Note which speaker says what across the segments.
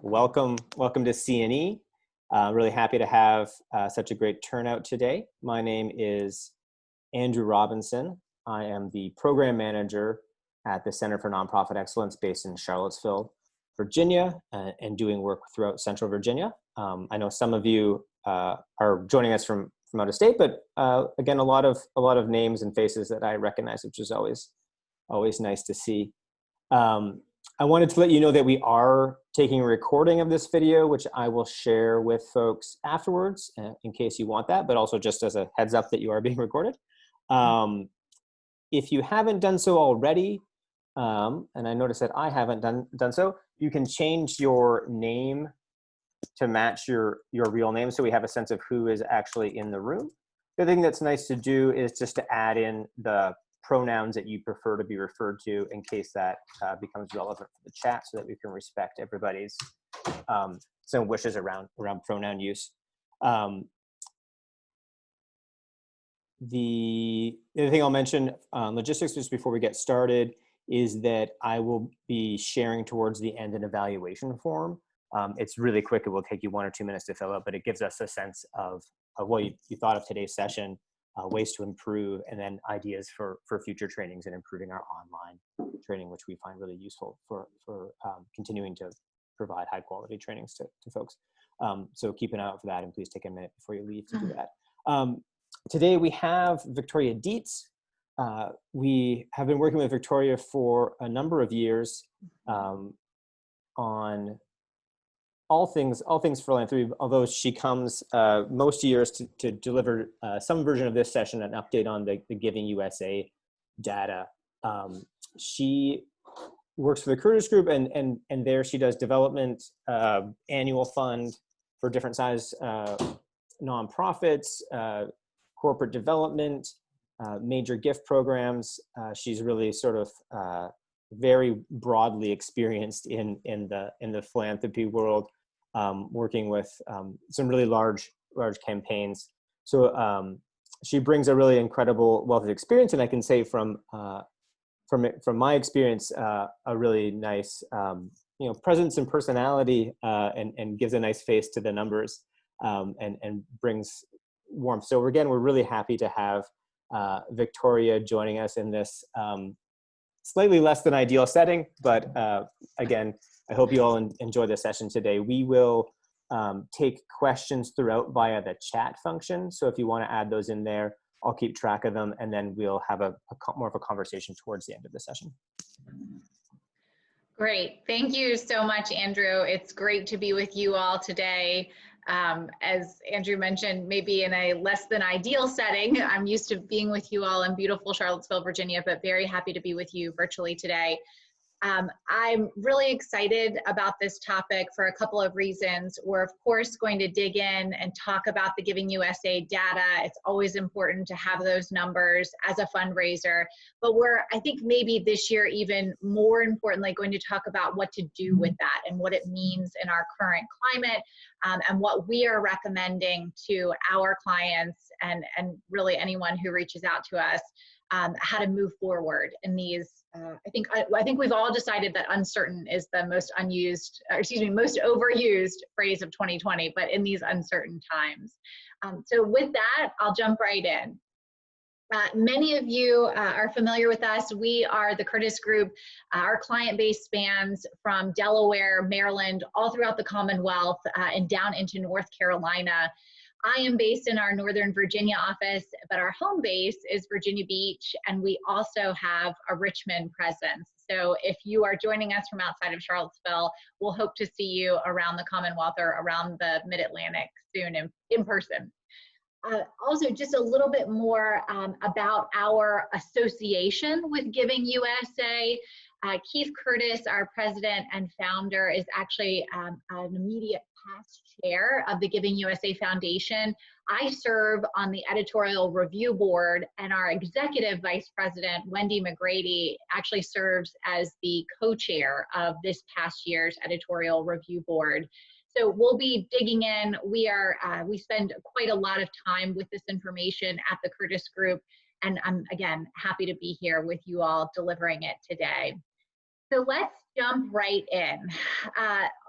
Speaker 1: Welcome to CNE. Really happy to have such a great turnout today. My name is Andrew Robinson. I am the program manager at the Center for Nonprofit Excellence based in Charlottesville, Virginia, and doing work throughout Central Virginia. I know some of you are joining us from out of state, but again, a lot of names and faces that I recognize, which is always nice to see. I wanted to let you know that we are taking a recording of this video, which I will share with folks afterwards in case you want that, but also just as a heads up that you are being recorded. If you haven't done so already, and I noticed that I haven't done so, you can change your name to match your real name so we have a sense of who is actually in the room. The thing that's nice to do is just to add in the pronouns that you prefer to be referred to in case that becomes relevant for the chat so that we can respect everybody's some wishes around pronoun use. The other thing I'll mention, logistics just before we get started, is that I will be sharing towards the end an evaluation form. It's really quick. It will take you 1 or 2 minutes to fill out, but it gives us a sense of what you thought of today's session, ways to improve, and then ideas for future trainings and improving our online training, which we find really useful for continuing to provide high quality trainings to folks. So keep an eye out for that, and please take a minute before you leave to do that. Today we have Victoria Dietz. We have been working with Victoria for a number of years on all things philanthropy, although she comes most years to deliver some version of this session, an update on the Giving USA data. She works for the Curtis Group, and there she does development, annual fund for different size nonprofits, corporate development, major gift programs. She's really sort of very broadly experienced in the philanthropy world, working with some really large campaigns. So she brings a really incredible wealth of experience, and I can say from my experience, a really nice presence and personality, and gives a nice face to the numbers, and brings warmth. So again, we're really happy to have Victoria joining us in this slightly less than ideal setting, but again, I hope you all enjoy the session today. We will take questions throughout via the chat function. So if you want to add those in there, I'll keep track of them, and then we'll have more of a conversation towards the end of the session.
Speaker 2: Great. Thank you so much, Andrew. It's great to be with you all today. As Andrew mentioned, maybe in a less than ideal setting. I'm used to being with you all in beautiful Charlottesville, Virginia, but very happy to be with you virtually today. I'm really excited about this topic for a couple of reasons. We're of course going to dig in and talk about the Giving USA data. It's always important to have those numbers as a fundraiser, but we're, I think maybe this year even more importantly, going to talk about what to do with that and what it means in our current climate, and what we are recommending to our clients and really anyone who reaches out to us, how to move forward in these. I think we've all decided that uncertain is the most most overused phrase of 2020, but in these uncertain times. So with that, I'll jump right in. Many of you are familiar with us. We are the Curtis Group. Our client base spans from Delaware, Maryland, all throughout the Commonwealth, and down into North Carolina. I am based in our Northern Virginia office, but our home base is Virginia Beach, and we also have a Richmond presence. So if you are joining us from outside of Charlottesville, we'll hope to see you around the Commonwealth or around the Mid-Atlantic soon in person. Also, just a little bit more about our association with Giving USA. Keith Curtis, our president and founder, is actually an immediate past chair of the Giving USA Foundation. I serve on the editorial review board, and our executive vice president, Wendy McGrady, actually serves as the co-chair of this past year's editorial review board. So we'll be digging in. We spend quite a lot of time with this information at the Curtis Group, and I'm, again, happy to be here with you all delivering it today. So let's jump right in.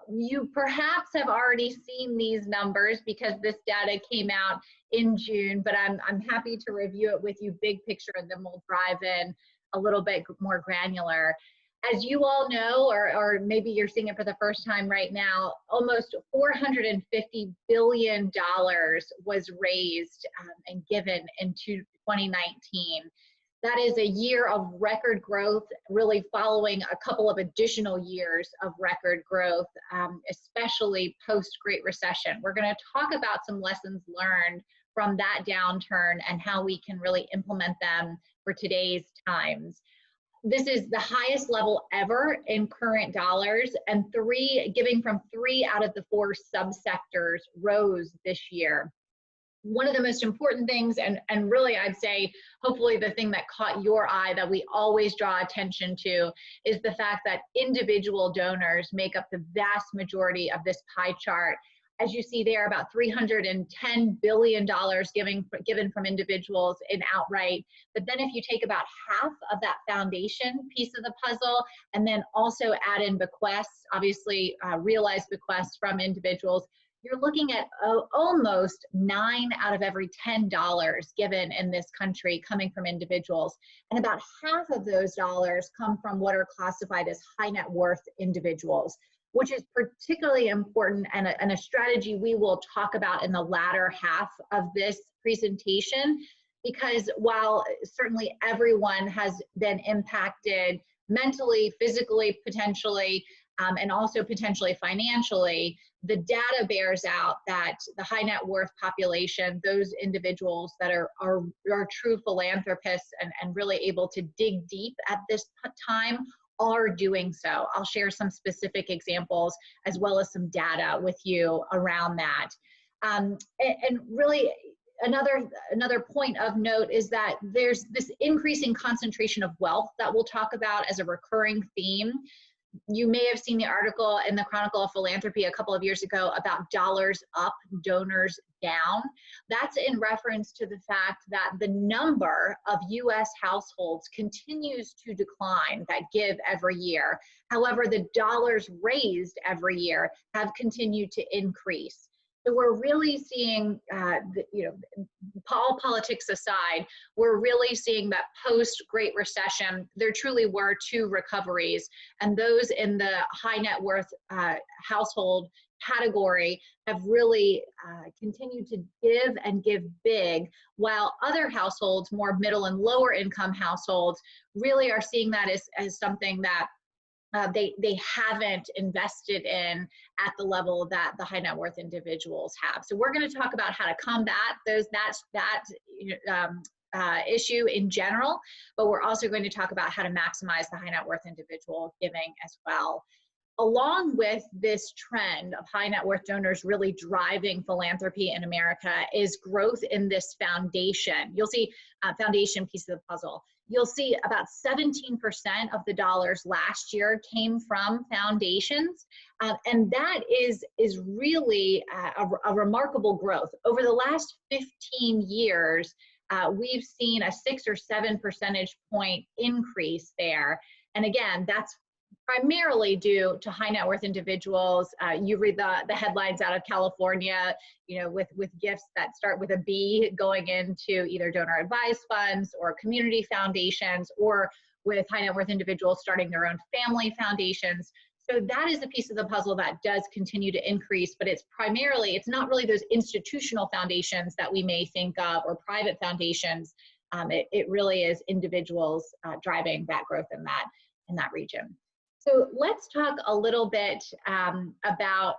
Speaker 2: You perhaps have already seen these numbers because this data came out in June, but I'm happy to review it with you big picture, and then we'll drive in a little bit more granular. As you all know, or maybe you're seeing it for the first time right now, almost $450 billion was raised and given in 2019. That is a year of record growth, really following a couple of additional years of record growth, especially post-Great Recession. We're going to talk about some lessons learned from that downturn and how we can really implement them for today's times. This is the highest level ever in current dollars, and giving from 3 out of the 4 subsectors rose this year. One of the most important things, and really I'd say hopefully the thing that caught your eye that we always draw attention to, is the fact that individual donors make up the vast majority of this pie chart. As you see there, about $310 billion given from individuals in outright. But then if you take about half of that foundation piece of the puzzle, and then also add in bequests, obviously realized bequests from individuals, you're looking at almost 9 out of every $10 given in this country coming from individuals. And about half of those dollars come from what are classified as high net worth individuals, which is particularly important and a strategy we will talk about in the latter half of this presentation, because while certainly everyone has been impacted mentally, physically, potentially, and also potentially financially, the data bears out that the high net worth population, those individuals that are true philanthropists and really able to dig deep at this time, are doing so. I'll share some specific examples as well as some data with you around that. And really, another point of note is that there's this increasing concentration of wealth that we'll talk about as a recurring theme. You may have seen the article in the Chronicle of Philanthropy a couple of years ago about dollars up, donors down. That's in reference to the fact that the number of US households continues to decline that give every year. However, the dollars raised every year have continued to increase. So we're really seeing, all politics aside, we're really seeing that post-Great Recession, there truly were 2 recoveries, and those in the high net worth household category have really continued to give and give big, while other households, more middle and lower income households, really are seeing that as something that they haven't invested in at the level that the high net worth individuals have. So we're going to talk about how to combat that issue in general, but we're also going to talk about how to maximize the high net worth individual giving as well. Along with this trend of high net worth donors really driving philanthropy in America is growth in this foundation. You'll see foundation piece of the puzzle. You'll see about 17% of the dollars last year came from foundations, and that is really a remarkable growth. Over the last 15 years, we've seen a 6 or 7 percentage point increase there. And again, that's primarily due to high net worth individuals. You read the headlines out of California, with gifts that start with a B going into either donor advised funds or community foundations, or with high net worth individuals starting their own family foundations. So that is a piece of the puzzle that does continue to increase, but it's not really those institutional foundations that we may think of or private foundations. It really is individuals driving that growth in that region. So let's talk a little bit about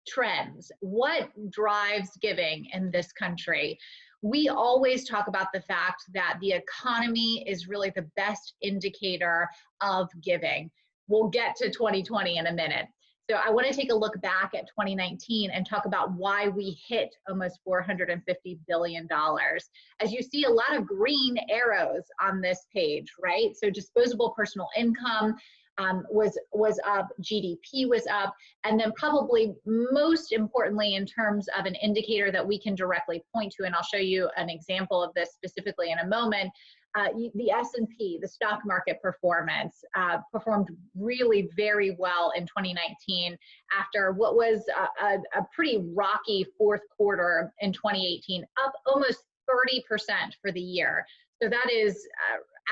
Speaker 2: trends. What drives giving in this country? We always talk about the fact that the economy is really the best indicator of giving. We'll get to 2020 in a minute. So I want to take a look back at 2019 and talk about why we hit almost $450 billion. As you see, a lot of green arrows on this page, right? So disposable personal income was up, GDP was up, and then probably most importantly in terms of an indicator that we can directly point to, and I'll show you an example of this specifically in a moment, The S&P, the stock market performance, performed really very well in 2019 after what was a pretty rocky fourth quarter in 2018, up almost 30% for the year. So that is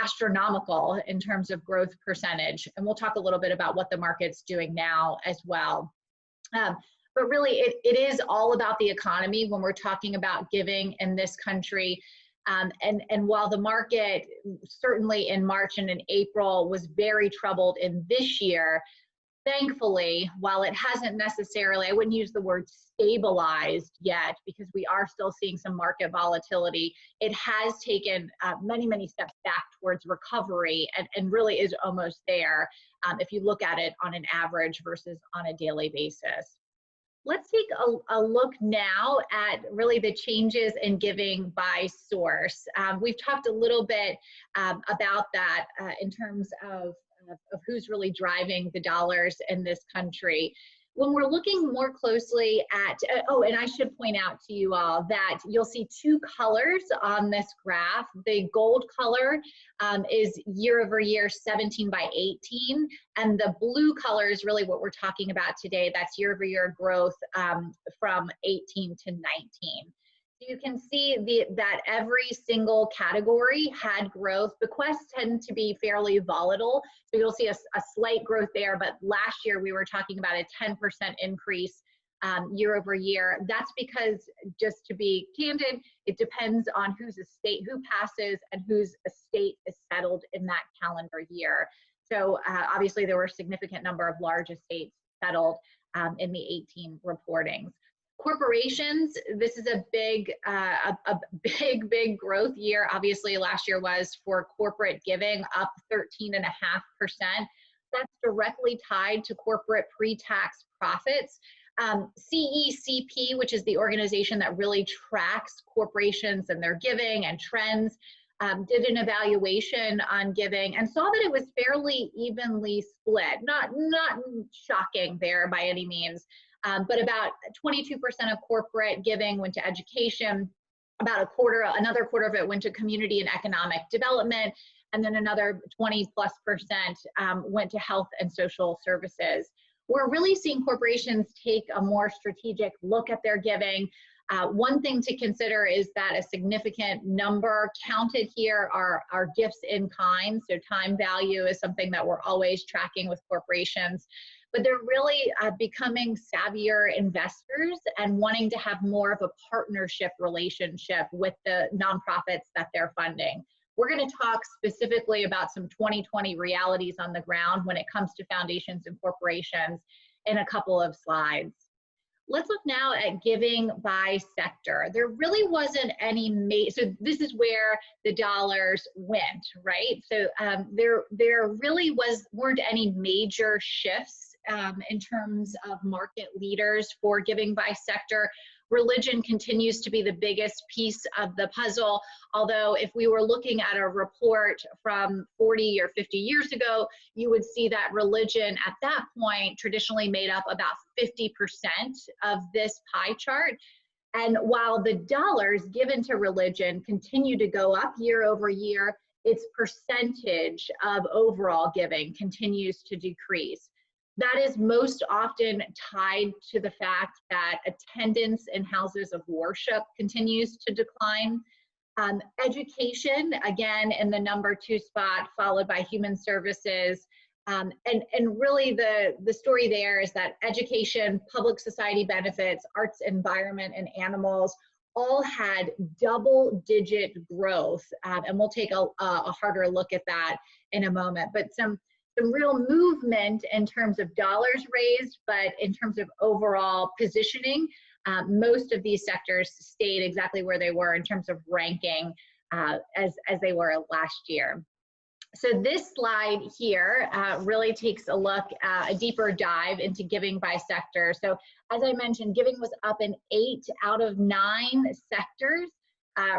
Speaker 2: astronomical in terms of growth percentage. And we'll talk a little bit about what the market's doing now as well. But really, it is all about the economy when we're talking about giving in this country. And while the market certainly in March and in April was very troubled in this year, thankfully, while it hasn't necessarily, I wouldn't use the word stabilized yet because we are still seeing some market volatility, it has taken many, many steps back towards recovery and really is almost there if you look at it on an average versus on a daily basis. Let's take a look now at really the changes in giving by source. We've talked a little bit about that in terms of who's really driving the dollars in this country. When we're looking more closely at, oh, and I should point out to you all that you'll see two colors on this graph. The gold color is year over year 17 by 18, and the blue color is really what we're talking about today. That's year over year growth from 18 to 19. You can see that every single category had growth. Bequests tend to be fairly volatile, so you'll see a slight growth there, but last year we were talking about a 10% increase year over year. That's because, just to be candid, it depends on whose estate, who passes and whose estate is settled in that calendar year. So obviously there were a significant number of large estates settled in the 18 reportings. Corporations, this is a big growth year. Obviously, last year was for corporate giving, up 13.5%. That's directly tied to corporate pre-tax profits. CECP, which is the organization that really tracks corporations and their giving and trends, did an evaluation on giving and saw that it was fairly evenly split. Not shocking there by any means. But about 22% of corporate giving went to education, about another quarter of it went to community and economic development, and then another 20+% went to health and social services. We're really seeing corporations take a more strategic look at their giving. One thing to consider is that a significant number counted here are gifts in kind, so time value is something that we're always tracking with corporations. But they're really becoming savvier investors and wanting to have more of a partnership relationship with the nonprofits that they're funding. We're going to talk specifically about some 2020 realities on the ground when it comes to foundations and corporations in a couple of slides. Let's look now at giving by sector. There really wasn't any, so this is where the dollars went, right? So there really weren't any major shifts in terms of market leaders for giving by sector. Religion continues to be the biggest piece of the puzzle, although if we were looking at a report from 40 or 50 years ago, you would see that religion at that point traditionally made up about 50% of this pie chart. And while the dollars given to religion continue to go up year over year, its percentage of overall giving continues to decrease. That is most often tied to the fact that attendance in houses of worship continues to decline. Education, again, in the number 2 spot, followed by human services. And really the story there is that education, public society benefits, arts, environment, and animals all had double-digit growth. And we'll take a harder look at that in a moment. But some real movement in terms of dollars raised, but in terms of overall positioning, most of these sectors stayed exactly where they were in terms of ranking as they were last year. So this slide here really takes a look, a deeper dive into giving by sector. So as I mentioned, giving was up in 8 out of 9 sectors.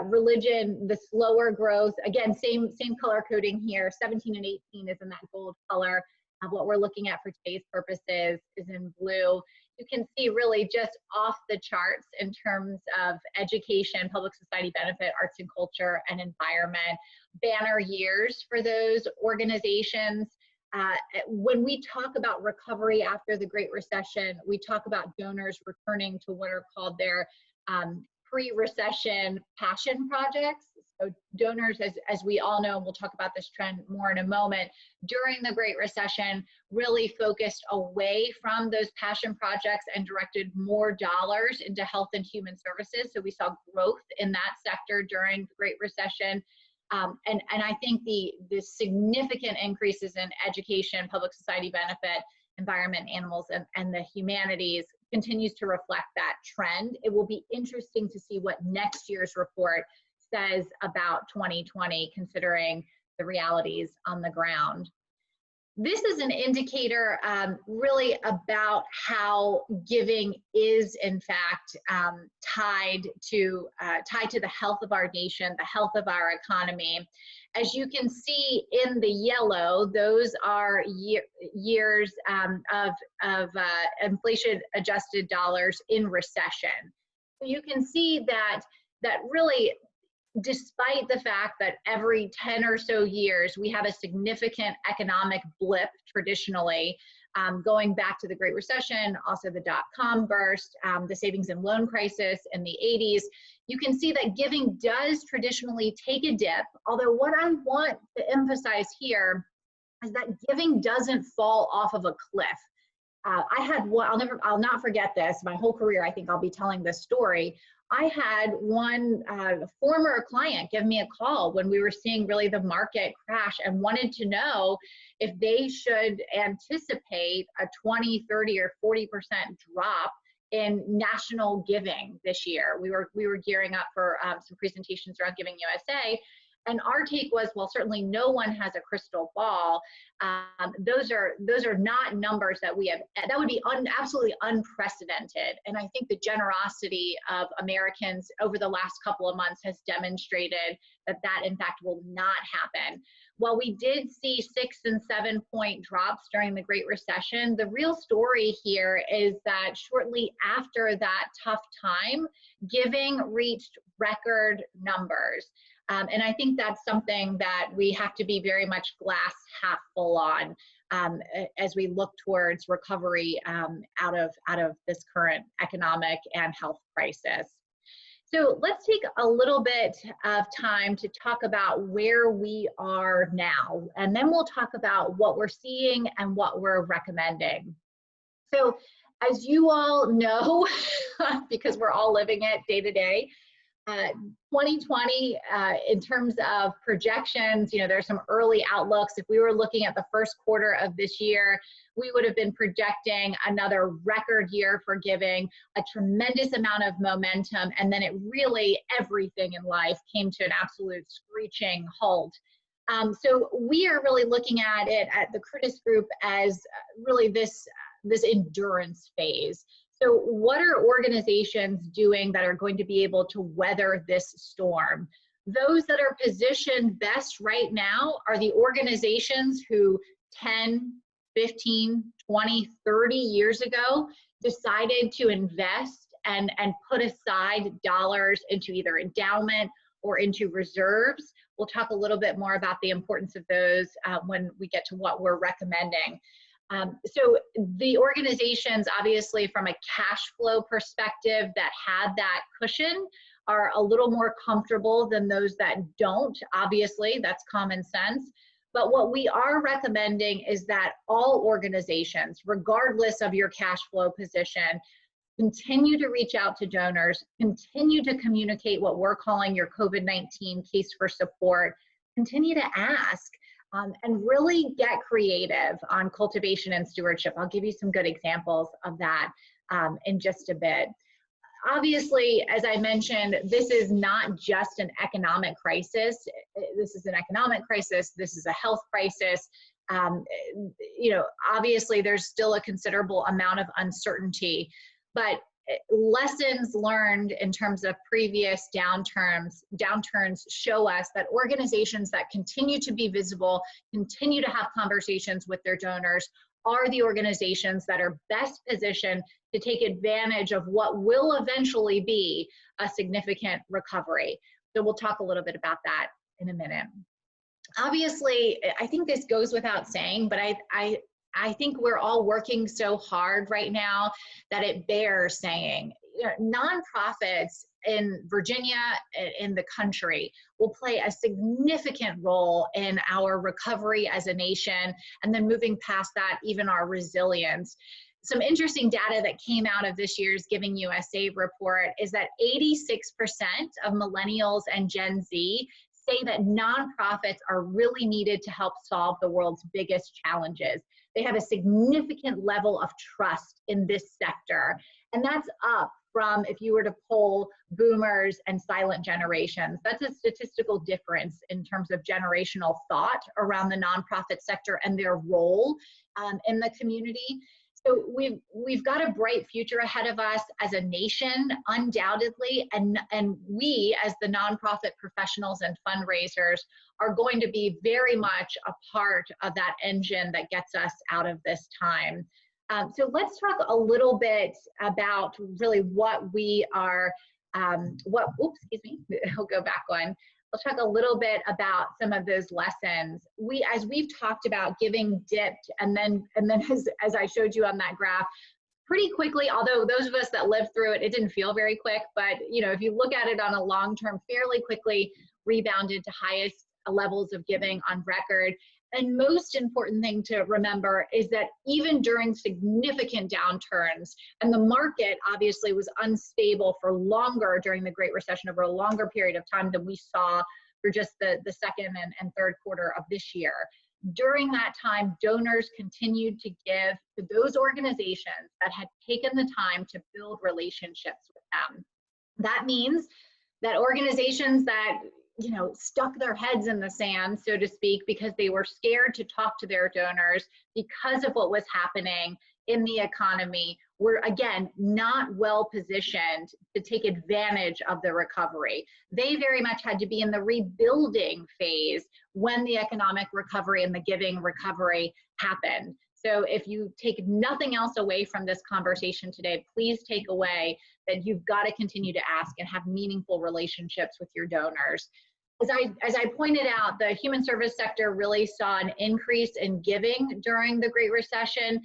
Speaker 2: Religion, the slower growth, again, same color coding here, 17 and 18 is in that gold color. What we're looking at for today's purposes is in blue. You can see really just off the charts in terms of education, public society benefit, arts and culture, and environment, banner years for those organizations. When we talk about recovery after the Great Recession, we talk about donors returning to what are called their pre-recession passion projects. So donors, as we all know, and we'll talk about this trend more in a moment, during the Great Recession really focused away from those passion projects and directed more dollars into health and human services. So we saw growth in that sector during the Great Recession. And I think the significant increases in education, public society benefit, environment, animals, and the humanities continues to reflect that trend. It will be interesting to see what next year's report says about 2020, considering the realities on the ground. This is an indicator really about how giving is in fact tied to the health of our nation, the health of our economy. As you can see in the yellow, those are years of inflation-adjusted dollars in recession. So you can see that really, despite the fact that every 10 or so years we have a significant economic blip traditionally, going back to the Great Recession, also the dot-com burst, the savings and loan crisis in the 80s, you can see that giving does traditionally take a dip. Although what I want to emphasize here is that giving doesn't fall off of a cliff. I had one, I'll not forget this, my whole career, I think I'll be telling this story. I had one former client give me a call when we were seeing really the market crash and wanted to know if they should anticipate a 20, 30, or 40% drop in national giving this year. We were gearing up for some presentations around Giving USA. And our take was, well, certainly no one has a crystal ball. Those are not numbers that we have. That would be absolutely unprecedented. And I think the generosity of Americans over the last couple of months has demonstrated that in fact will not happen. While we did see 6 and 7 point drops during the Great Recession, the real story here is that shortly after that tough time, giving reached record numbers. And I think that's something that we have to be very much glass half full on as we look towards recovery out of this current economic and health crisis. So let's take a little bit of time to talk about where we are now, and then we'll talk about what we're seeing and what we're recommending. So as you all know, because we're all living it day to day, 2020, in terms of projections, there's some early outlooks. If we were looking at the first quarter of this year, we would have been projecting another record year for giving, a tremendous amount of momentum, and then it really, everything in life came to an absolute screeching halt. So we are really looking at it at the Curtis Group as really this endurance phase. So what are organizations doing that are going to be able to weather this storm? Those that are positioned best right now are the organizations who 10, 15, 20, 30 years ago decided to invest and put aside dollars into either endowment or into reserves. We'll talk a little bit more about the importance of those when we get to what we're recommending. So the organizations, obviously from a cash flow perspective, that had that cushion are a little more comfortable than those that don't. Obviously, that's common sense. But what we are recommending is that all organizations, regardless of your cash flow position, continue to reach out to donors, continue to communicate what we're calling your COVID-19 case for support, continue to ask. And really get creative on cultivation and stewardship. I'll give you some good examples of that in just a bit. Obviously, as I mentioned, this is not just an economic crisis. This is an economic crisis. This is a health crisis. Obviously, there's still a considerable amount of uncertainty. But lessons learned in terms of previous downturns show us that organizations that continue to be visible, continue to have conversations with their donors, are the organizations that are best positioned to take advantage of what will eventually be a significant recovery. So we'll talk a little bit about that in a minute. Obviously, I think this goes without saying, but I think we're all working so hard right now that it bears saying. You know, nonprofits in Virginia, in the country, will play a significant role in our recovery as a nation, and then moving past that, even our resilience. Some interesting data that came out of this year's Giving USA report is that 86% of millennials and Gen Z say that nonprofits are really needed to help solve the world's biggest challenges. They have a significant level of trust in this sector. And that's up from, if you were to poll boomers and silent generations, that's a statistical difference in terms of generational thought around the nonprofit sector and their role in the community. So we've got a bright future ahead of us as a nation, undoubtedly, and we as the nonprofit professionals and fundraisers are going to be very much a part of that engine that gets us out of this time. So let's talk a little bit about really what we are, oops, excuse me, I'll go back one. Let's talk a little bit about some of those lessons. As we've talked about, giving dipped, and then as I showed you on that graph, pretty quickly, although those of us that lived through it, it didn't feel very quick, but you know, if you look at it on a long term, fairly quickly rebounded to highest levels of giving on record. And most important thing to remember is that even during significant downturns, and the market obviously was unstable for longer during the Great Recession, over a longer period of time than we saw for just the second and third quarter of this year. During that time, donors continued to give to those organizations that had taken the time to build relationships with them. That means that organizations that stuck their heads in the sand, so to speak, because they were scared to talk to their donors because of what was happening in the economy, were again not well positioned to take advantage of the recovery. They very much had to be in the rebuilding phase when the economic recovery and the giving recovery happened. So if you take nothing else away from this conversation today, please take away that you've got to continue to ask and have meaningful relationships with your donors. As I pointed out, the human service sector really saw an increase in giving during the Great Recession,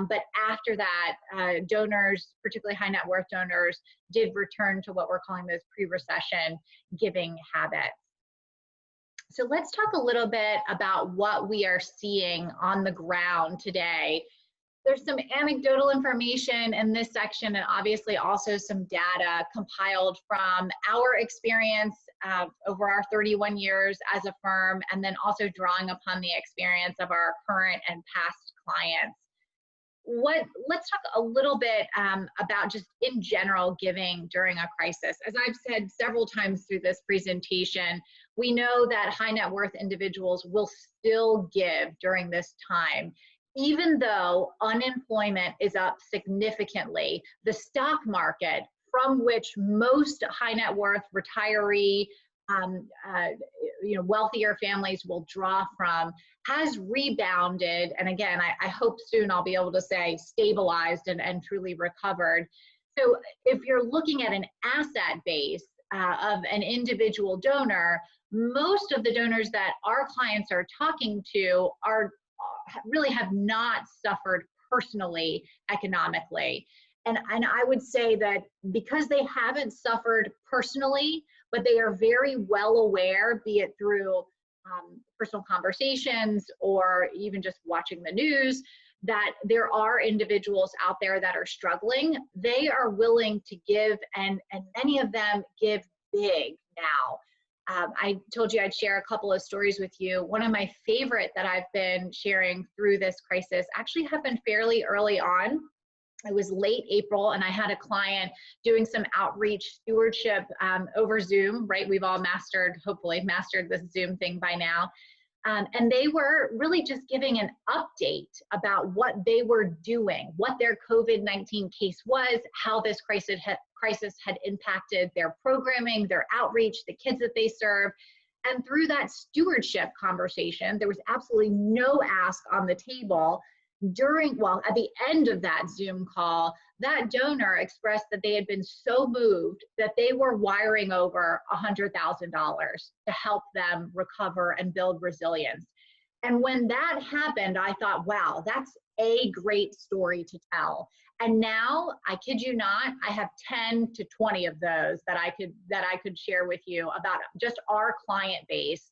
Speaker 2: but after that, donors, particularly high net worth donors, did return to what we're calling those pre-recession giving habits. So let's talk a little bit about what we are seeing on the ground today. There's some anecdotal information in this section, and obviously also some data compiled from our experience over our 31 years as a firm, and then also drawing upon the experience of our current and past clients. Let's talk a little bit about just in general giving during a crisis. As I've said several times through this presentation, we know that high net worth individuals will still give during this time. Even though unemployment is up significantly, the stock market, from which most high net worth retiree, wealthier families will draw from, has rebounded. And again, I hope soon I'll be able to say stabilized and truly recovered. So if you're looking at an asset base of an individual donor, most of the donors that our clients are talking to really have not suffered personally economically. And I would say that because they haven't suffered personally, but they are very well aware, be it through personal conversations or even just watching the news, that there are individuals out there that are struggling. They are willing to give, and many of them give big now. I told you I'd share a couple of stories with you. One of my favorite that I've been sharing through this crisis actually happened fairly early on. It was late April, and I had a client doing some outreach stewardship over Zoom, right? We've all hopefully mastered this Zoom thing by now. And they were really just giving an update about what they were doing, what their COVID-19 case was, how this crisis had impacted their programming, their outreach, the kids that they serve. And through that stewardship conversation, there was absolutely no ask on the table. At the end of that Zoom call, that donor expressed that they had been so moved that they were wiring over $100,000 to help them recover and build resilience. And when that happened, I thought, wow, that's a great story to tell. And now, I kid you not, I have 10 to 20 of those that I could share with you about just our client base,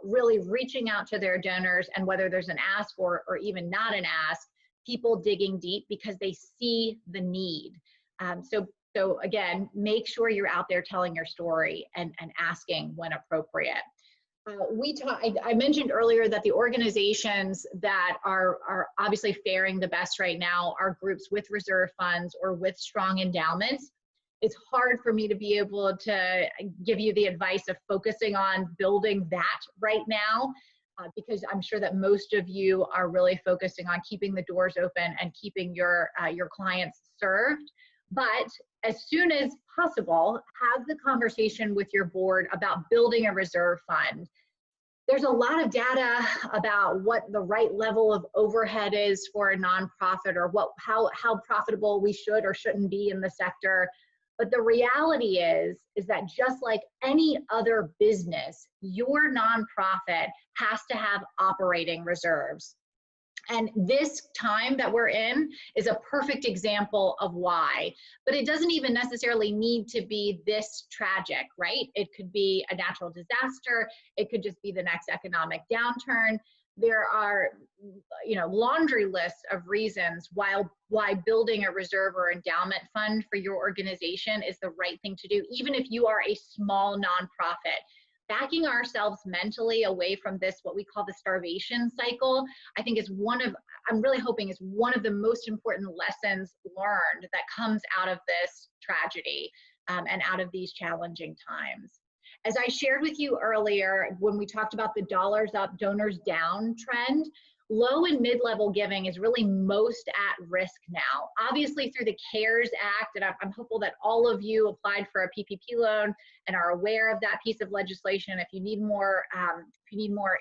Speaker 2: really reaching out to their donors, and whether there's an ask or even not an ask, people digging deep because they see the need. So again, make sure you're out there telling your story and asking when appropriate. I mentioned earlier that the organizations that are obviously faring the best right now are groups with reserve funds or with strong endowments. It's hard for me to be able to give you the advice of focusing on building that right now, because I'm sure that most of you are really focusing on keeping the doors open and keeping your clients served. But as soon as possible, have the conversation with your board about building a reserve fund. There's a lot of data about what the right level of overhead is for a nonprofit, or how profitable we should or shouldn't be in the sector. But the reality is that just like any other business, your nonprofit has to have operating reserves. And this time that we're in is a perfect example of why. But it doesn't even necessarily need to be this tragic, right? It could be a natural disaster. It could just be the next economic downturn. There are, laundry lists of reasons why building a reserve or endowment fund for your organization is the right thing to do, even if you are a small nonprofit. Backing ourselves mentally away from this, what we call the starvation cycle, I think I'm really hoping is one of the most important lessons learned that comes out of this tragedy and out of these challenging times. As I shared with you earlier, when we talked about the dollars up, donors down trend, low and mid-level giving is really most at risk now. Obviously through the CARES Act, and I'm hopeful that all of you applied for a PPP loan and are aware of that piece of legislation. If you need more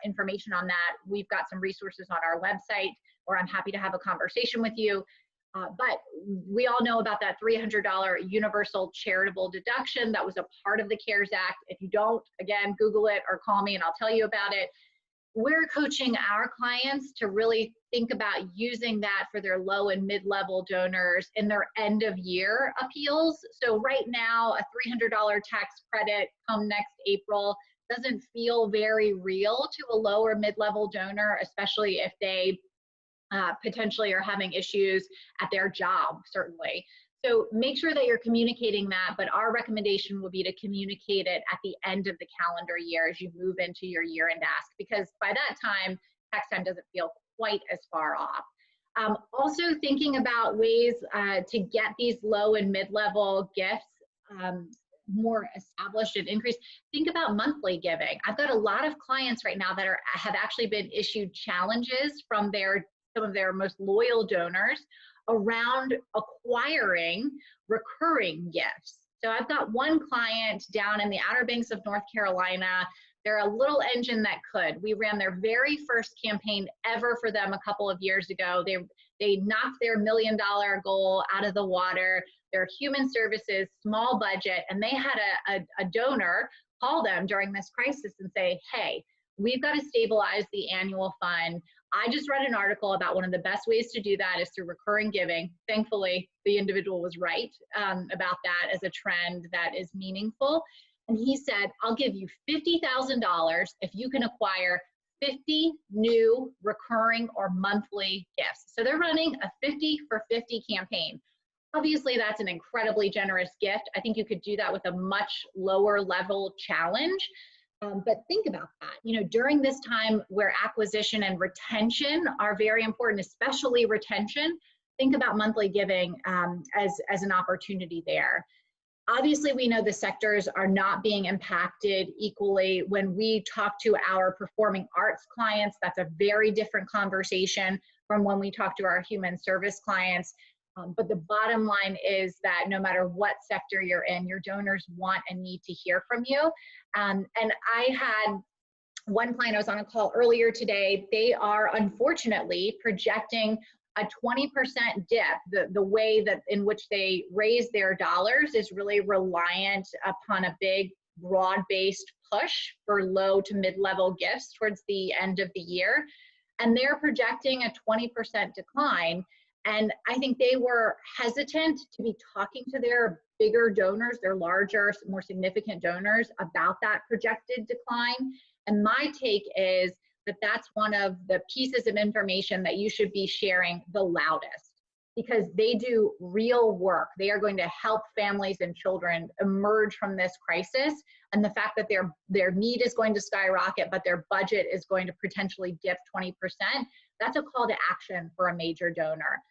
Speaker 2: information on that, we've got some resources on our website, or I'm happy to have a conversation with you. But we all know about that $300 universal charitable deduction that was a part of the CARES Act. If you don't, again, Google it or call me and I'll tell you about it. We're coaching our clients to really think about using that for their low and mid-level donors in their end of year appeals. So right now, a $300 tax credit come next April doesn't feel very real to a low or mid-level donor, especially if they potentially are having issues at their job, certainly. So make sure that you're communicating that, but our recommendation will be to communicate it at the end of the calendar year as you move into your year-end ask, because by that time, tax time doesn't feel quite as far off. Also thinking about ways to get these low and mid-level gifts more established and increased. Think about monthly giving. I've got a lot of clients right now that have actually been issued challenges from some of their most loyal donors around acquiring recurring gifts. So I've got one client down in the Outer Banks of North Carolina. They're a little engine that could. We ran their very first campaign ever for them a couple of years ago. They knocked their $1 million goal out of the water. They're human services, small budget, and they had a donor call them during this crisis and say, hey, we've got to stabilize the annual fund. I just read an article about one of the best ways to do that is through recurring giving. Thankfully, the individual was right about that as a trend that is meaningful. And he said, I'll give you $50,000 if you can acquire 50 new recurring or monthly gifts. So they're running a 50 for 50 campaign. Obviously, that's an incredibly generous gift. I think you could do that with a much lower level challenge. But think about that, during this time where acquisition and retention are very important, especially retention, think about monthly giving as an opportunity there. Obviously, we know the sectors are not being impacted equally. When we talk to our performing arts clients, that's a very different conversation from when we talk to our human service clients. But the bottom line is that no matter what sector you're in, your donors want and need to hear from you. And I had one client, I was on a call earlier today, they are unfortunately projecting a 20% dip. The way that in which they raise their dollars is really reliant upon a big broad-based push for low to mid-level gifts towards the end of the year. And they're projecting a 20% decline. And I think they were hesitant to be talking to their bigger donors, their larger, more significant donors about that projected decline. And my take is that that's one of the pieces of information that you should be sharing the loudest, because they do real work. They are going to help families and children emerge from this crisis. And the fact that their need is going to skyrocket, but their budget is going to potentially dip 20%, that's a call to action for a major donor.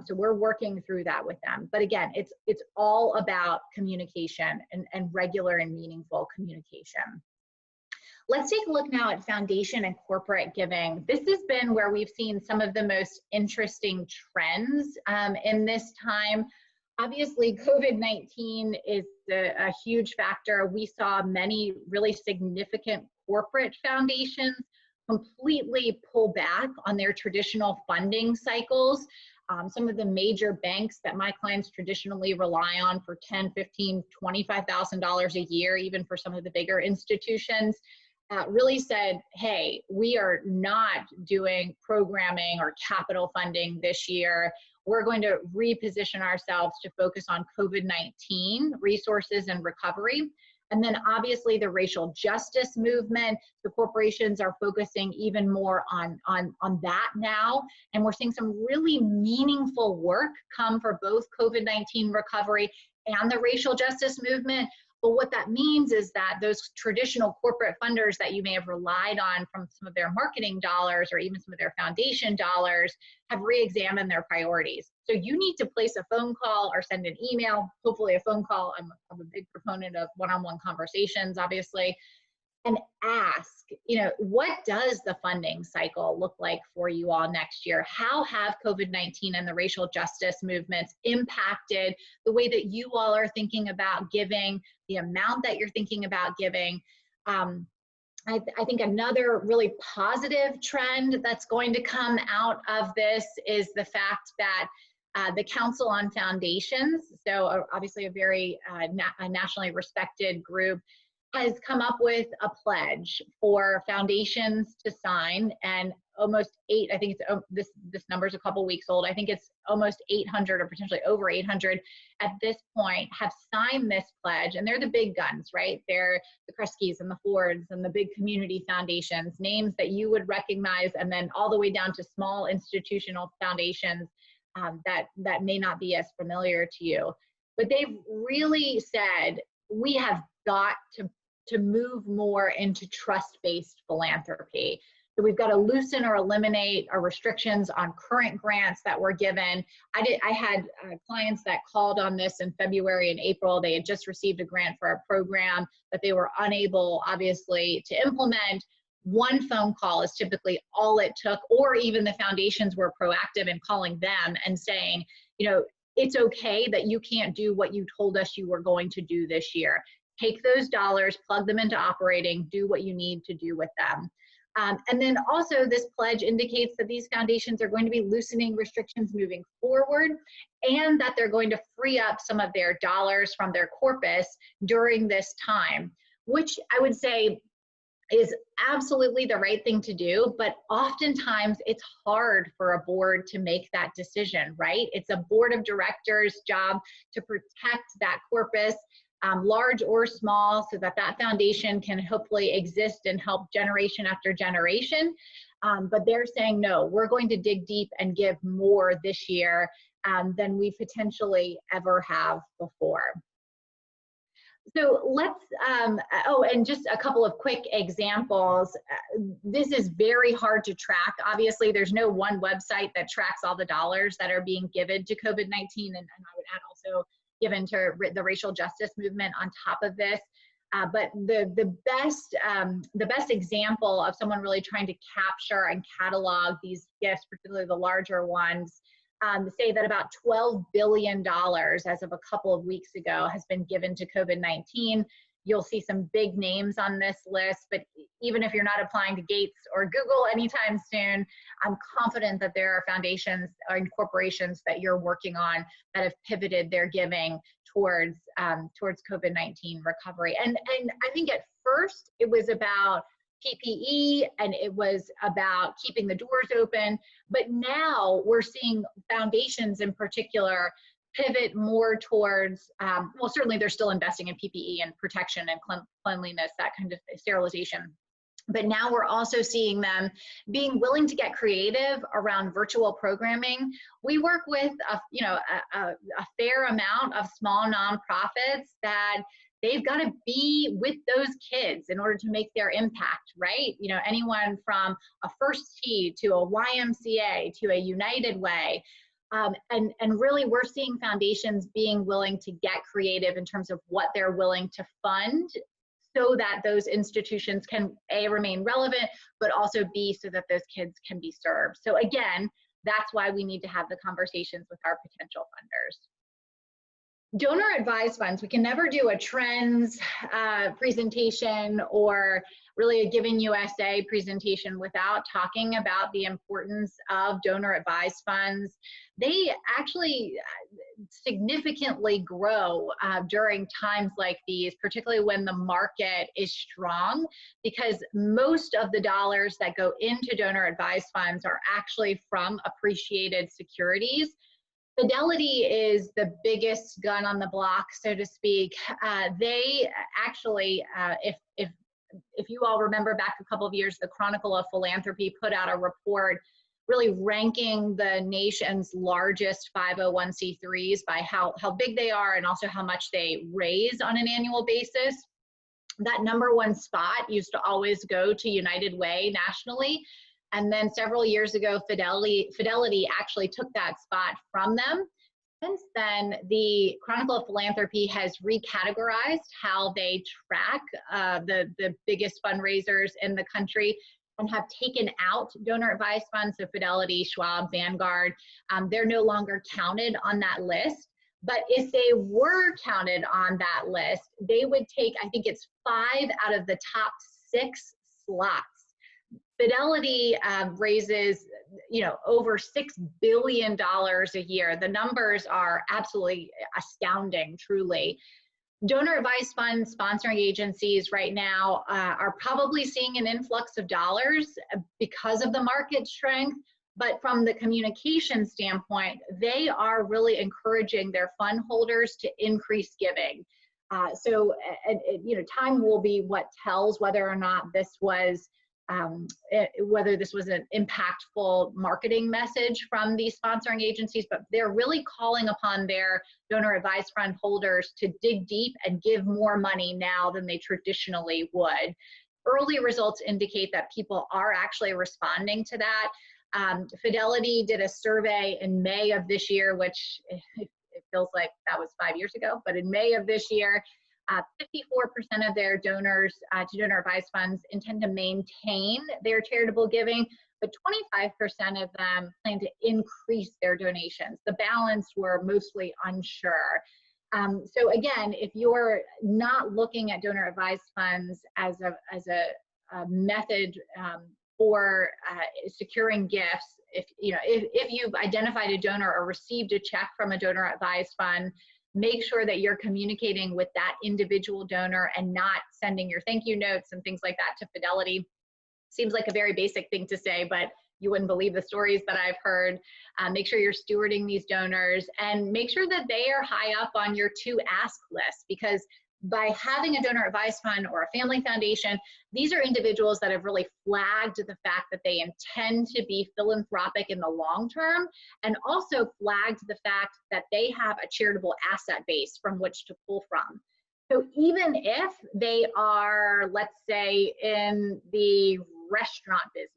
Speaker 2: So we're working through that with them. But again, it's all about communication and regular and meaningful communication. Let's take a look now at foundation and corporate giving. This has been where we've seen some of the most interesting trends in this time. Obviously, COVID-19 is a huge factor. We saw many really significant corporate foundations completely pull back on their traditional funding cycles. Some of the major banks that my clients traditionally rely on for $10,000, $15,000, $25,000 a year, even for some of the bigger institutions, really said, hey, we are not doing programming or capital funding this year. We're going to reposition ourselves to focus on COVID-19 resources and recovery. And then obviously the racial justice movement, the corporations are focusing even more on that now. And we're seeing some really meaningful work come for both COVID-19 recovery and the racial justice movement. But what that means is that those traditional corporate funders that you may have relied on from some of their marketing dollars or even some of their foundation dollars have re-examined their priorities. So you need to place a phone call or send an email, hopefully a phone call. I'm a big proponent of one-on-one conversations, obviously, and ask, what does the funding cycle look like for you all next year? How have COVID-19 and the racial justice movements impacted the way that you all are thinking about giving, the amount that you're thinking about giving? I think another really positive trend that's going to come out of this is the fact that the Council on Foundations, so obviously a very nationally respected group, has come up with a pledge for foundations to sign, and almost I think it's this number's a couple weeks old. I think it's almost 800 or potentially over 800 at this point have signed this pledge, and they're the big guns, right? They're the Kresge's and the Fords and the big community foundations, names that you would recognize, and then all the way down to small institutional foundations that may not be as familiar to you. But they've really said, we have got to move more into trust-based philanthropy. So we've got to loosen or eliminate our restrictions on current grants that were given. I had clients that called on this in February and April. They had just received a grant for a program that they were unable, obviously, to implement. One phone call is typically all it took, or even the foundations were proactive in calling them and saying, it's okay that you can't do what you told us you were going to do this year. Take those dollars, plug them into operating, do what you need to do with them. And then also this pledge indicates that these foundations are going to be loosening restrictions moving forward, and that they're going to free up some of their dollars from their corpus during this time, which I would say is absolutely the right thing to do, but oftentimes it's hard for a board to make that decision, right? It's a board of directors' job to protect that corpus, large or small, so that foundation can hopefully exist and help generation after generation. But they're saying, no, we're going to dig deep and give more this year than we potentially ever have before. So let's, and just a couple of quick examples. This is very hard to track. Obviously, there's no one website that tracks all the dollars that are being given to COVID-19. And I would add also, given to the racial justice movement on top of this. But the best example of someone really trying to capture and catalog these gifts, particularly the larger ones, say that about $12 billion as of a couple of weeks ago has been given to COVID-19. You'll see some big names on this list, but even if you're not applying to Gates or Google anytime soon, I'm confident that there are foundations or corporations that you're working on that have pivoted their giving towards COVID-19 recovery. And I think at first it was about PPE and it was about keeping the doors open, but now we're seeing foundations in particular pivot more towards, well, certainly they're still investing in PPE and protection and cleanliness, that kind of sterilization. But now we're also seeing them being willing to get creative around virtual programming. We work with a fair amount of small nonprofits that they've got to be with those kids in order to make their impact, right? You know, anyone from a First Tee to a YMCA to a United Way. And really we're seeing foundations being willing to get creative in terms of what they're willing to fund so that those institutions can A, remain relevant, but also B, so that those kids can be served. So again, that's why we need to have the conversations with our potential funders. Donor advised funds, we can never do a trends presentation or really a Giving USA presentation without talking about the importance of donor advised funds. They actually significantly grow during times like these, particularly when the market is strong, because most of the dollars that go into donor advised funds are actually from appreciated securities. Fidelity is the biggest gun on the block, so to speak. They actually, if you all remember back a couple of years, the Chronicle of Philanthropy put out a report really ranking the nation's largest 501c3s by how big they are and also how much they raise on an annual basis. That #1 spot used to always go to United Way nationally. And then several years ago, Fidelity actually took that spot from them. Since then, the Chronicle of Philanthropy has recategorized how they track the biggest fundraisers in the country and have taken out donor advised funds. So Fidelity, Schwab, Vanguard, they're no longer counted on that list. But if they were counted on that list, they would take, I think it's 5 out of the top 6 slots. Fidelity raises, over $6 billion a year. The numbers are absolutely astounding, truly. Donor advised fund sponsoring agencies right now are probably seeing an influx of dollars because of the market strength. But from the communication standpoint, they are really encouraging their fund holders to increase giving. So time will be what tells whether or not this was an impactful marketing message from these sponsoring agencies, but they're really calling upon their donor advised fund holders to dig deep and give more money now than they traditionally would. Early results indicate that people are actually responding to that. Fidelity did a survey in May of this year, which it feels like that was 5 years ago, but in May of this year, 54% of their donors to donor advised funds intend to maintain their charitable giving, but 25% of them plan to increase their donations. The balance were mostly unsure. So again, if you're not looking at donor advised funds as a method for securing gifts, if you've identified a donor or received a check from a donor advised fund, make sure that you're communicating with that individual donor and not sending your thank you notes and things like that to Fidelity. Seems like a very basic thing to say, but you wouldn't believe the stories that I've heard. Make sure you're stewarding these donors and make sure that they are high up on your to ask list, because by having a donor advised fund or a family foundation, these are individuals that have really flagged the fact that they intend to be philanthropic in the long term, and also flagged the fact that they have a charitable asset base from which to pull from. So even if they are, let's say, in the restaurant business,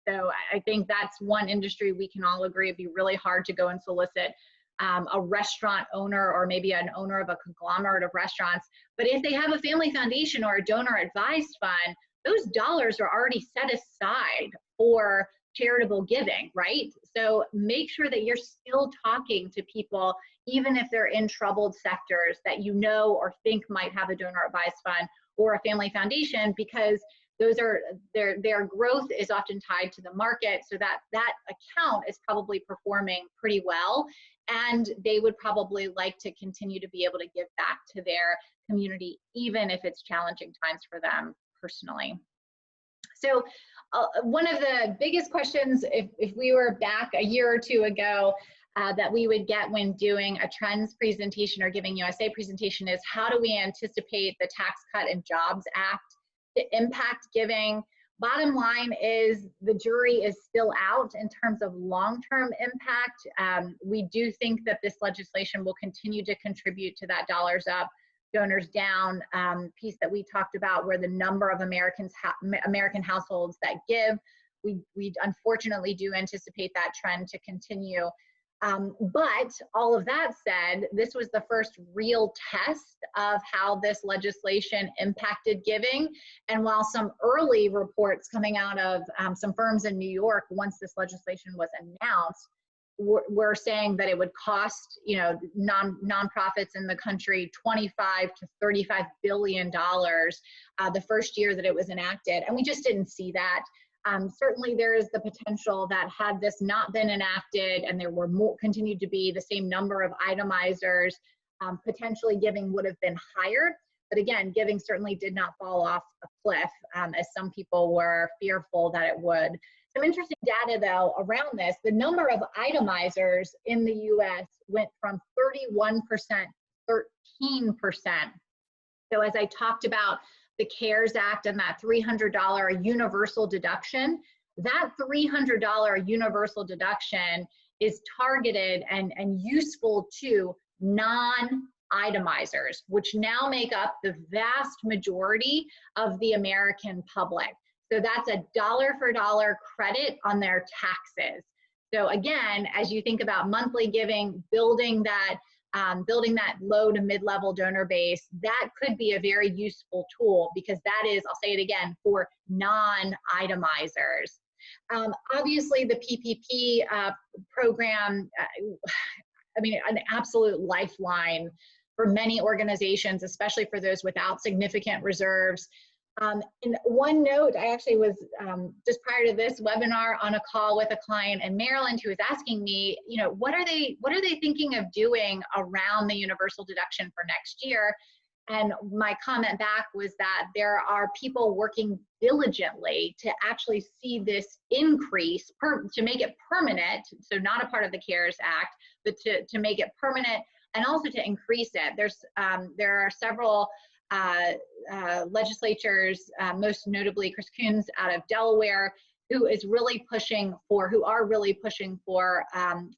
Speaker 2: so I think that's one industry we can all agree it'd be really hard to go and solicit a restaurant owner or maybe an owner of a conglomerate of restaurants. But if they have a family foundation or a donor advised fund, those dollars are already set aside for charitable giving, right? So make sure that you're still talking to people, even if they're in troubled sectors that you know or think might have a donor advised fund or a family foundation, because those are their growth is often tied to the market, so that account is probably performing pretty well, and they would probably like to continue to be able to give back to their community, even if it's challenging times for them personally. So one of the biggest questions, if we were back a year or two ago, that we would get when doing a trends presentation or Giving USA presentation is, how do we anticipate the Tax Cut and Jobs Act to impact giving? Bottom line is the jury is still out in terms of long-term impact. We do think that this legislation will continue to contribute to that dollars up, donors down piece that we talked about, where the number of American households that give, we unfortunately do anticipate that trend to continue. But all of that said, this was the first real test of how this legislation impacted giving. And while some early reports coming out of some firms in New York, once this legislation was announced, were saying that it would cost, you know, nonprofits in the country $25 to $35 billion the first year that it was enacted, and we just didn't see that. Certainly there is the potential that had this not been enacted and there were continued to be the same number of itemizers, potentially giving would have been higher. But again, giving certainly did not fall off a cliff, as some people were fearful that it would. Some interesting data though around this: the number of itemizers in the US went from 31% to 13%. So as I talked about the CARES Act and that $300 universal deduction, that $300 universal deduction is targeted and useful to non-itemizers, which now make up the vast majority of the American public. So that's a dollar for dollar credit on their taxes. So again, as you think about monthly giving, building that low to mid-level donor base, that could be a very useful tool, because that is, I'll say it again, for non-itemizers. Obviously the PPP program, I mean, an absolute lifeline for many organizations, especially for those without significant reserves. And one note, I actually was just prior to this webinar on a call with a client in Maryland who was asking me, you know, what are they thinking of doing around the universal deduction for next year? And my comment back was that there are people working diligently to actually see this increase, to make it permanent, so not a part of the CARES Act, but to make it permanent and also to increase it. There are several legislatures, most notably Chris Coons out of Delaware, who are really pushing for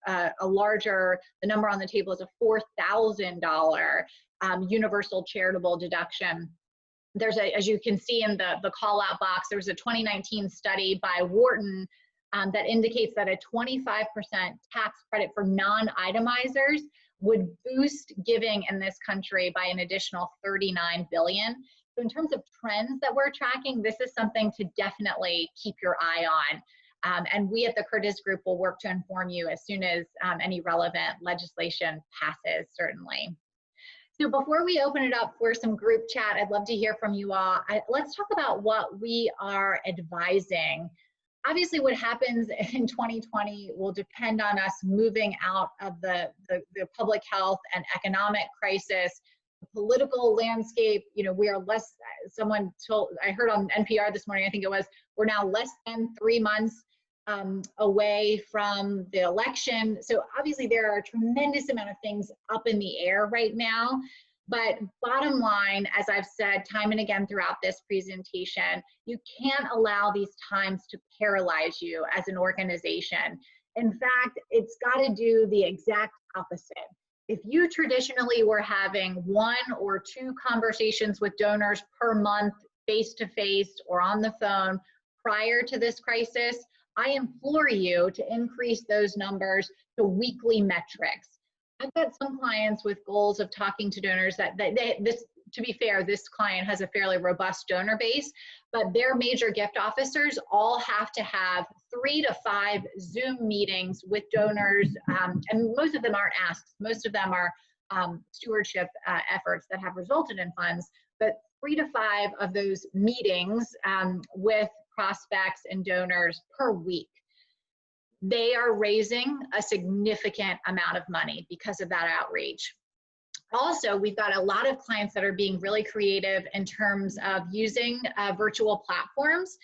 Speaker 2: a larger, the number on the table is a $4,000 universal charitable deduction. There's as you can see in the call out box, there was a 2019 study by Wharton that indicates that a 25% tax credit for non-itemizers would boost giving in this country by an additional $39 billion. So in terms of trends that we're tracking, this is something to definitely keep your eye on. And we at the Curtis Group will work to inform you as soon as any relevant legislation passes, certainly. So before we open it up for some group chat, I'd love to hear from you all. Let's talk about what we are advising. Obviously, what happens in 2020 will depend on us moving out of the public health and economic crisis. The political landscape, you know, we are less, someone told, I heard on NPR this morning, I think it was, we're now less than 3 months away from the election. So obviously there are a tremendous amount of things up in the air right now. But bottom line, as I've said time and again throughout this presentation, you can't allow these times to paralyze you as an organization. In fact, it's got to do the exact opposite. If you traditionally were having 1 or 2 conversations with donors per month, face-to-face or on the phone prior to this crisis, I implore you to increase those numbers to weekly metrics. I've got some clients with goals of talking to donors this, to be fair, this client has a fairly robust donor base, but their major gift officers all have to have 3 to 5 Zoom meetings with donors, and most of them aren't asks. Most of them are stewardship efforts that have resulted in funds, but 3 to 5 of those meetings with prospects and donors per week. They are raising a significant amount of money because of that outreach. Also, we've got a lot of clients that are being really creative in terms of using virtual platforms,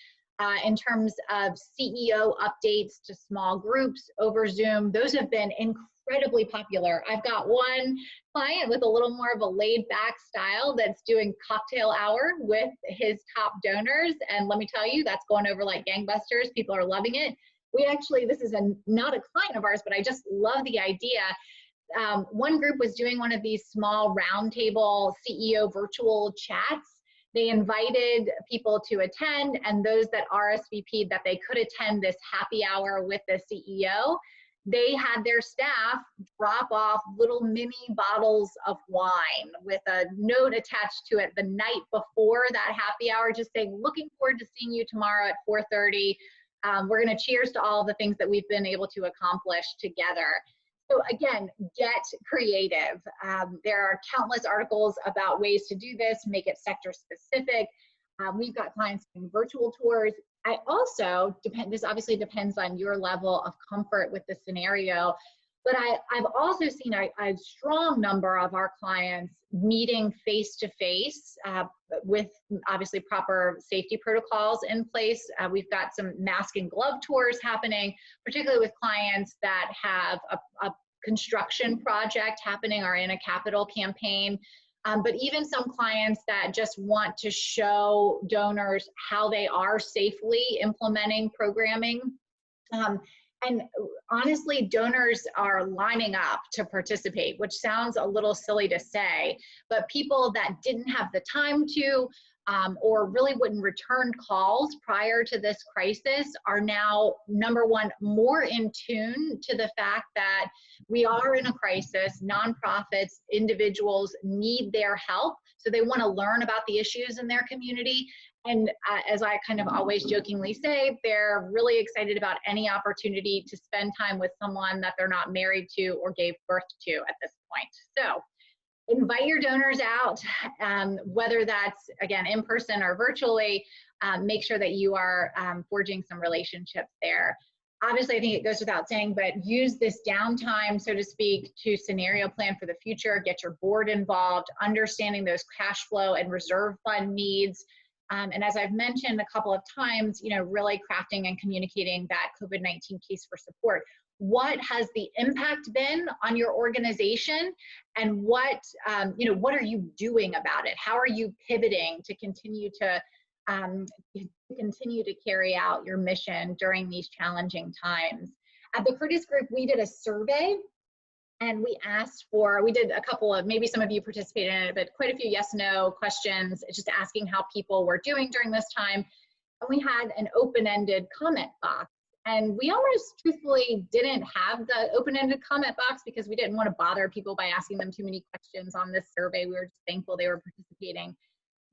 Speaker 2: in terms of CEO updates to small groups over Zoom. Those have been incredibly popular. I've got one client with a little more of a laid back style that's doing cocktail hour with his top donors. And let me tell you, that's going over like gangbusters. People are loving it. We actually, this is not a client of ours, but I just love the idea. One group was doing one of these small roundtable CEO virtual chats. They invited people to attend, and those that RSVP'd that they could attend this happy hour with the CEO, they had their staff drop off little mini bottles of wine with a note attached to it the night before that happy hour, just saying, looking forward to seeing you tomorrow at 4:30. We're going to cheers to all the things that we've been able to accomplish together. So again, get creative. There are countless articles about ways to do this, make it sector specific. We've got clients doing virtual tours. I also, this obviously depends on your level of comfort with the scenario, but I've also seen a strong number of our clients meeting face-to-face with obviously proper safety protocols in place. We've got some mask and glove tours happening, particularly with clients that have a construction project happening or in a capital campaign. But even some clients that just want to show donors how they are safely implementing programming. And honestly, donors are lining up to participate, which sounds a little silly to say, but people that didn't have the time to, or really wouldn't return calls prior to this crisis are now, number one, more in tune to the fact that we are in a crisis. Nonprofits, individuals need their help. So they want to learn about the issues in their community. And as I kind of always jokingly say, they're really excited about any opportunity to spend time with someone that they're not married to or gave birth to at this point. So invite your donors out, whether that's, again, in person or virtually. Make sure that you are forging some relationships there. Obviously, I think it goes without saying, but use this downtime, so to speak, to scenario plan for the future, get your board involved, understanding those cash flow and reserve fund needs. And as I've mentioned a couple of times, really crafting and communicating that COVID-19 case for support. What has the impact been on your organization, and what are you doing about it? How are you pivoting to continue to carry out your mission during these challenging times? At the Curtis Group, we did a survey, and we did a couple of, maybe some of you participated in it, but quite a few yes/no questions, just asking how people were doing during this time. And we had an open-ended comment box. And we almost truthfully didn't have the open-ended comment box because we didn't want to bother people by asking them too many questions on this survey. We were just thankful they were participating.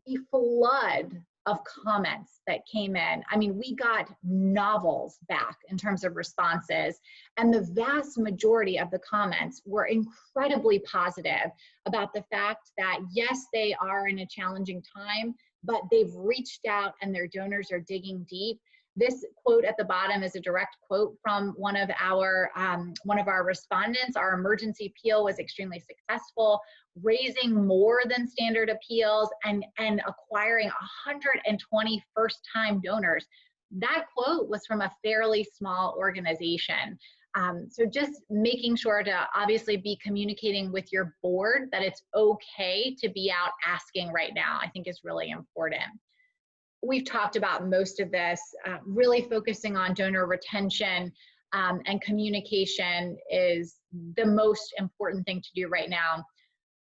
Speaker 2: The flood of comments that came in, I mean, we got novels back in terms of responses, and the vast majority of the comments were incredibly positive about the fact that, yes, they are in a challenging time, but they've reached out and their donors are digging deep. This quote at the bottom is a direct quote from one of our respondents. Our emergency appeal was extremely successful, raising more than standard appeals and acquiring 120 first-time donors. That quote was from a fairly small organization. So just making sure to obviously be communicating with your board that it's okay to be out asking right now, I think is really important. We've talked about most of this, really focusing on donor retention and communication is the most important thing to do right now.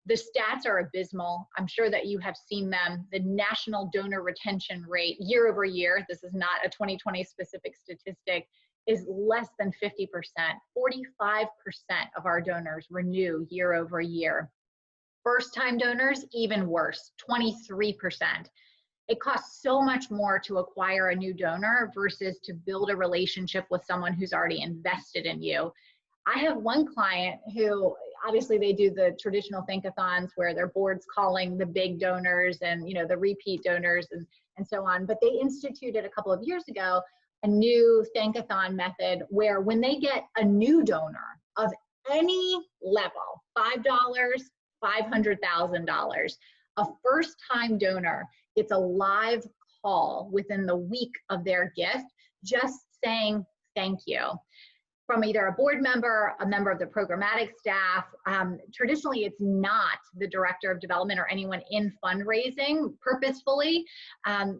Speaker 2: The stats are abysmal. I'm sure that you have seen them. The national donor retention rate year over year, this is not a 2020 specific statistic, is less than 50%. 45% of our donors renew year over year. First-time donors, even worse, 23%. It costs so much more to acquire a new donor versus to build a relationship with someone who's already invested in you. I have one client who, obviously they do the traditional thankathons where their board's calling the big donors and, you know, the repeat donors and so on. But they instituted a couple of years ago a new thankathon method where when they get a new donor of any level, $5, $500,000, a first-time donor gets a live call within the week of their gift, just saying thank you, from either a board member, a member of the programmatic staff. Traditionally, it's not the director of development or anyone in fundraising purposefully,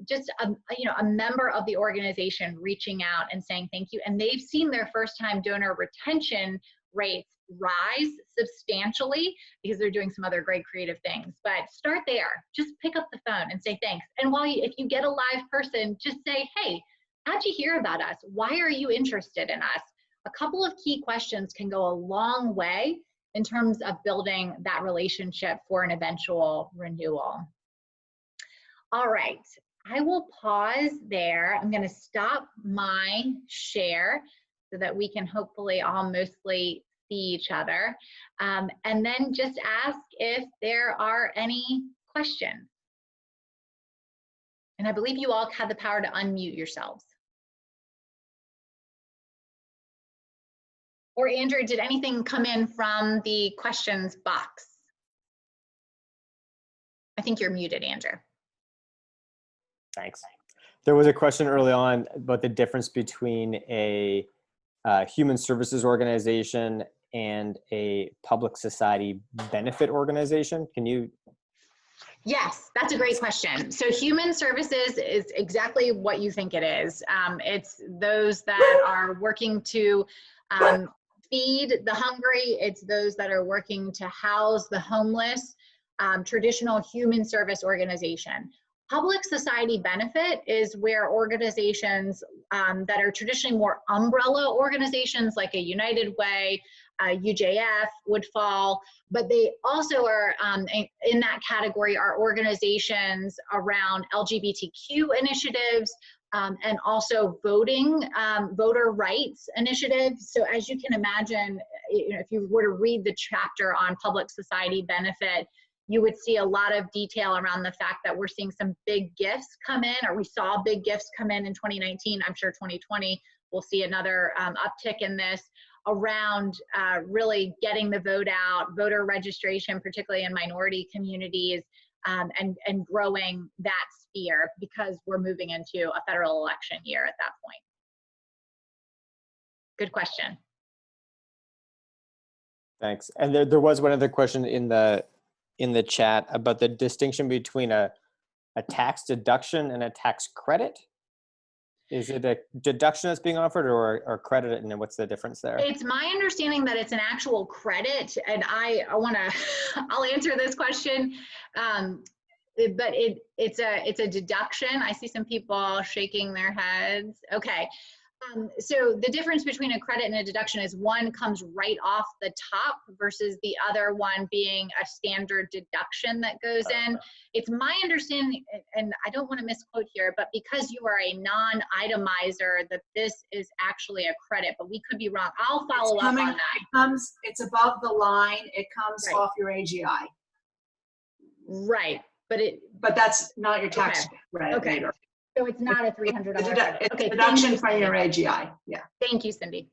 Speaker 2: just a member of the organization reaching out and saying thank you. And they've seen their first-time donor retention rates rise substantially because they're doing some other great creative things. But start there. Just pick up the phone and say thanks. And if you get a live person, just say, hey, how'd you hear about us? Why are you interested in us? A couple of key questions can go a long way in terms of building that relationship for an eventual renewal. All right, I will pause there. I'm going to stop my share so that we can hopefully all mostly see each other. And then just ask if there are any questions. And I believe you all have the power to unmute yourselves. Or Andrew, did anything come in from the questions box? I think you're muted, Andrew.
Speaker 1: Thanks. There was a question early on about the difference between a human services organization and a public society benefit organization. Can you?
Speaker 2: Yes, that's a great question. So human services is exactly what you think it is. It's those that are working to feed the hungry. It's those that are working to house the homeless, traditional human service organization. Public society benefit is where organizations that are traditionally more umbrella organizations like a United Way, UJF would fall, but they also are in that category are organizations around LGBTQ initiatives, and also voter rights initiatives. So as you can imagine, if you were to read the chapter on public society benefit, you would see a lot of detail around the fact that we're seeing some big gifts come in, or we saw big gifts come in 2019. I'm sure 2020 we'll see another uptick in this around really getting the vote out, voter registration, particularly in minority communities, and growing that sphere because we're moving into a federal election year at that point. Good question.
Speaker 1: Thanks. And there was one other question in the chat about the distinction between a tax deduction and a tax credit. Is it a deduction that's being offered or credit, and what's the difference there?
Speaker 2: It's my understanding that it's an actual credit, and I'll answer this question, but it's a deduction. I see some people shaking their heads. Okay. So the difference between a credit and a deduction is one comes right off the top versus the other one being a standard deduction that goes in. It's my understanding, and I don't want to misquote here, but because you are a non-itemizer, that this is actually a credit, but we could be wrong. I'll follow up on that.
Speaker 3: It's above the line. It comes off your AGI.
Speaker 2: Right, but
Speaker 3: that's not your tax credit.
Speaker 2: Okay. Later. So it's not a $300 credit.
Speaker 3: It's a deduction from your AGI. Yeah.
Speaker 2: Thank you, Cindy.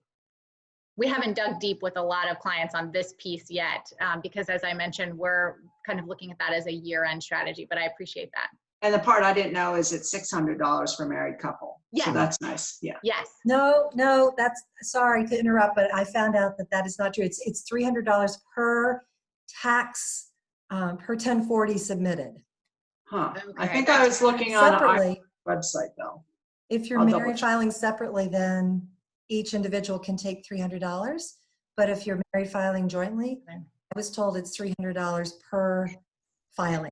Speaker 2: We haven't dug deep with a lot of clients on this piece yet because, as I mentioned, we're kind of looking at that as a year-end strategy, but I appreciate that.
Speaker 3: And the part I didn't know is it's $600 for a married couple.
Speaker 2: Yeah.
Speaker 3: So that's nice. Yeah.
Speaker 2: Yes.
Speaker 4: No, that's, sorry to interrupt, but I found out that is not true. It's $300 per tax, per 1040 submitted.
Speaker 3: Huh.
Speaker 2: Okay.
Speaker 3: I think I was looking on
Speaker 4: separately.
Speaker 3: Website though.
Speaker 4: If you're married filing separately, then each individual can take $300. But if you're married filing jointly, I was told it's $300 per filing.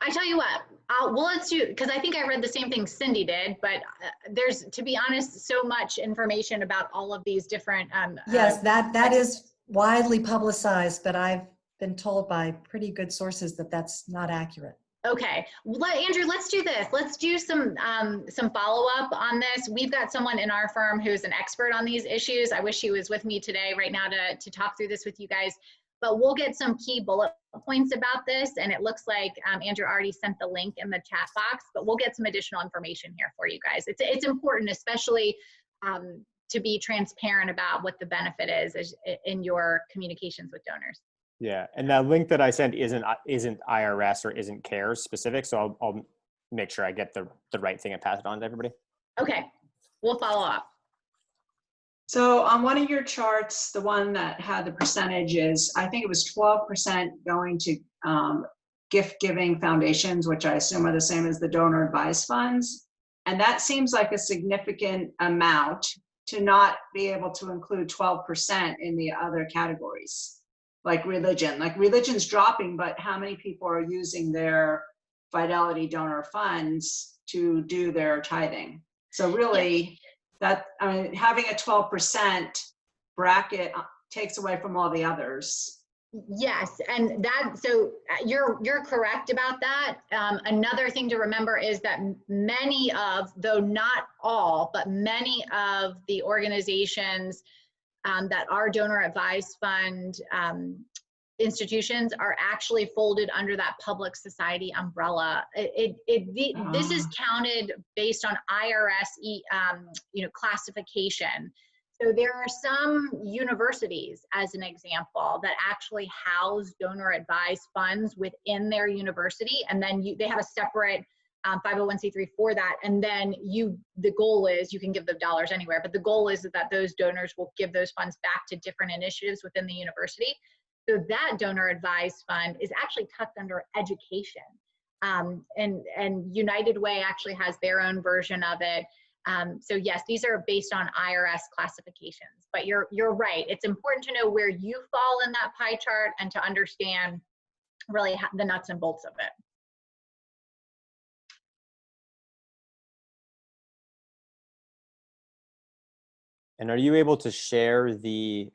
Speaker 2: I tell you what, well, let's do, because I think I read the same thing Cindy did, but there's, to be honest, so much information about all of these different.
Speaker 4: Yes, that is widely publicized, but I've been told by pretty good sources that that's not accurate.
Speaker 2: Okay, Andrew, let's do this. Let's do some follow-up on this. We've got someone in our firm who's an expert on these issues. I wish he was with me today right now to talk through this with you guys, but we'll get some key bullet points about this. And it looks like Andrew already sent the link in the chat box, but we'll get some additional information here for you guys. It's important, especially to be transparent about what the benefit is in your communications with donors.
Speaker 1: Yeah, and that link that I sent isn't IRS or isn't CARES specific, so I'll make sure I get the right thing and pass it on to everybody.
Speaker 2: Okay, we'll follow up.
Speaker 3: So on one of your charts, the one that had the percentages, I think it was 12% going to gift-giving foundations, which I assume are the same as the donor advised funds. And that seems like a significant amount to not be able to include 12% in the other categories. Like religion's dropping, but how many people are using their Fidelity donor funds to do their tithing? So really, having a 12% bracket takes away from all the others.
Speaker 2: Yes, and so you're correct about that. Another thing to remember is that many of, though not all, but many of the organizations that are donor advised fund institutions are actually folded under that public society umbrella. This is counted based on IRS classification. So there are some universities, as an example, that actually house donor advised funds within their university, and then they have a separate 501c3 for that. And then the goal is, you can give the dollars anywhere, but the goal is that those donors will give those funds back to different initiatives within the university. So that donor advised fund is actually tucked under education. And United Way actually has their own version of it. So yes, these are based on IRS classifications, but you're right. It's important to know where you fall in that pie chart and to understand really the nuts and bolts of it.
Speaker 1: And are you able to share the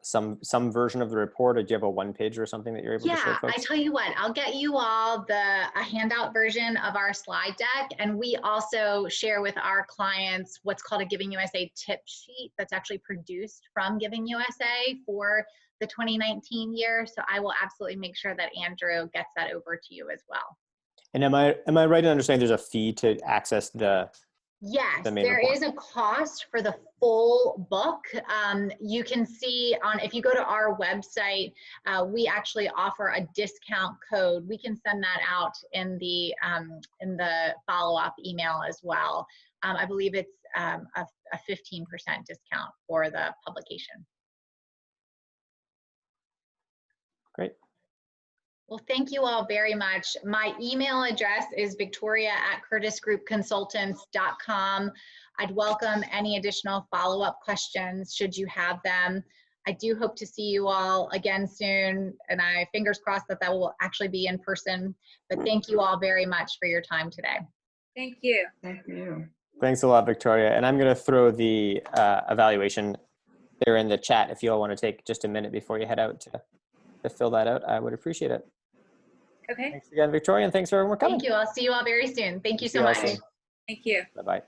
Speaker 1: some version of the report, or do you have a one page or something that you're able to share?
Speaker 2: Yeah, I tell you what, I'll get you all a handout version of our slide deck, and we also share with our clients what's called a Giving USA tip sheet that's actually produced from Giving USA for the 2019 year. So I will absolutely make sure that Andrew gets that over to you as well. And
Speaker 1: am I right in understanding there's a fee to access the?
Speaker 2: Yes, there is a cost for the full book. You can see if you go to our website, we actually offer a discount code. We can send that out in the follow-up email as well. I believe it's a 15% discount for the publication.
Speaker 1: Great.
Speaker 2: Well, thank you all very much. My email address is victoria@curtisgroupconsultants.com. I'd welcome any additional follow-up questions should you have them. I do hope to see you all again soon, and fingers crossed that will actually be in person. But thank you all very much for your time today.
Speaker 5: Thank you.
Speaker 3: Thank you.
Speaker 1: Thanks a lot, Victoria. And I'm going to throw the evaluation there in the chat. If you all want to take just a minute before you head out to fill that out, I would appreciate it.
Speaker 5: Okay.
Speaker 1: Thanks again, Victoria, and thanks for everyone coming.
Speaker 2: Thank you. I'll see you all very soon. Thank you so much.
Speaker 5: Thank you.
Speaker 1: Bye-bye.